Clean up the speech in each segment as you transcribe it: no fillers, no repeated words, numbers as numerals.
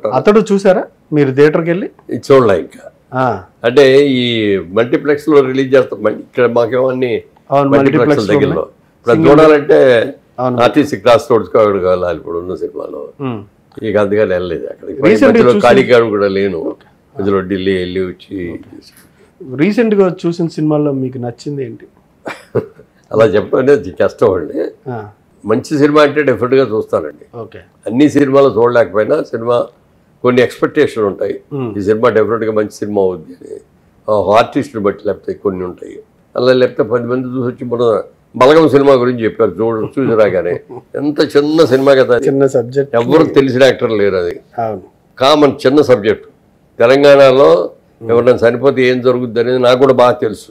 ఉంటారు. అతడు చూసారా మీరు థియేటర్కి వెళ్ళి? చూడలే ఇంకా. అంటే ఈ మల్టీప్లెక్స్ లో రిలీజ్ చేస్తాం, ఇక్కడ మాకేమో అన్ని మల్టీప్లెక్స్ దగ్గరలో. ఇప్పుడు చూడాలంటే ఆర్టీసీ క్రాస్ రోడ్స్ వెళ్ళాలి ఇప్పుడు ఉన్న సినిమాలో. ఇక అందుకని వెళ్ళలేదు అక్కడికి. మధ్యలో కాళీగాడు కూడా లేను, మధ్యలో ఢిల్లీ వెళ్ళి వచ్చి. రీసెంట్ గా చూసిన సినిమాల్లో మీకు నచ్చింది ఏంటి? అలా చెప్పడం అనేది కష్టం అండి. మంచి సినిమా అంటే డెఫినెట్ గా చూస్తానండి. అన్ని సినిమాలు చూడలేకపోయినా సినిమా కొన్ని ఎక్స్పెక్టేషన్ ఉంటాయి, ఈ సినిమా డెఫినెట్ గా మంచి సినిమా అవుద్ది అని. ఆర్టిస్టుని బట్టి లేకపోతే కొన్ని ఉంటాయి. అలా లేకపోతే 10 మంది చూసి వచ్చి మన బలగం సినిమా గురించి చెప్పారు, చూసి రాగానే ఎంత చిన్న సినిమా కదా, చిన్న సబ్జెక్ట్, ఎవరు తెలిసిన యాక్టర్ లేరు, అది కామన్ చిన్న సబ్జెక్ట్. తెలంగాణలో ఎవరైనా చనిపోతే ఏం జరుగుద్ది అనేది నాకు కూడా బాగా తెలుసు.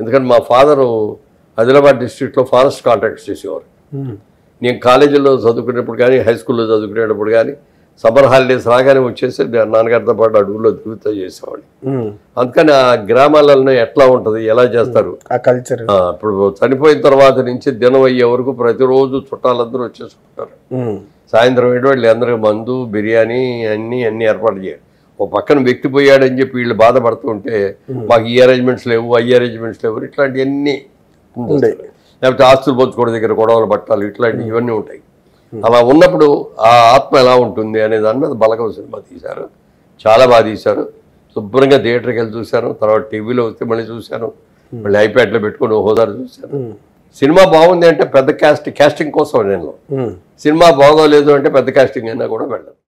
ఎందుకంటే మా ఫాదరు ఆదిలాబాద్ డిస్ట్రిక్ట్లో ఫారెస్ట్ కాంట్రాక్ట్స్ చేసేవారు. నేను కాలేజీలో చదువుకునేప్పుడు కానీ హై స్కూల్లో చదువుకునేటప్పుడు కానీ సమ్మర్ హాలిడేస్ రాగానే వచ్చేసి నాన్నగారితో పాటు అడవుల్లో తిరుగుతూ చేసేవాడిని. అందుకని ఆ గ్రామాలలో ఎట్లా ఉంటుంది, ఎలా చేస్తారు ఆ కల్చర్. ఇప్పుడు చనిపోయిన తర్వాత నుంచి దినం అయ్యే వరకు ప్రతిరోజు చుట్టాలందరూ వచ్చేసుకుంటారు. సాయంత్రం వాళ్ళు అందరికీ మందు బిర్యానీ అన్ని ఏర్పాటు చేయాలి. ఓ పక్కన వ్యక్తి పోయాడని చెప్పి వీళ్ళు బాధపడుతూ ఉంటే మాకు ఈ అరేంజ్మెంట్స్ లేవు, అరేంజ్మెంట్స్ లేవు, ఇట్లాంటివన్నీ ఉంటాయి. లేకపోతే ఆస్తులు పంచుకోవడం దగ్గర గొడవలు పట్టాలి, ఇట్లాంటివి ఇవన్నీ ఉంటాయి. అలా ఉన్నప్పుడు ఆ ఆత్మ ఎలా ఉంటుంది అనే దాని మీద బలగం సినిమా తీశారు, చాలా బాగా తీశారు. శుభ్రంగా థియేటర్కి వెళ్ళి చూశాను, తర్వాత టీవీలో వస్తే మళ్ళీ చూశాను, మళ్ళీ ఐప్యాడ్లో పెట్టుకుని హోదారు చూశాను. సినిమా బాగుంది అంటే పెద్ద కాస్టింగ్ కోసం నేను, సినిమా బాగోలేదు అంటే పెద్ద కాస్టింగ్ అయినా కూడా వెళ్ళను.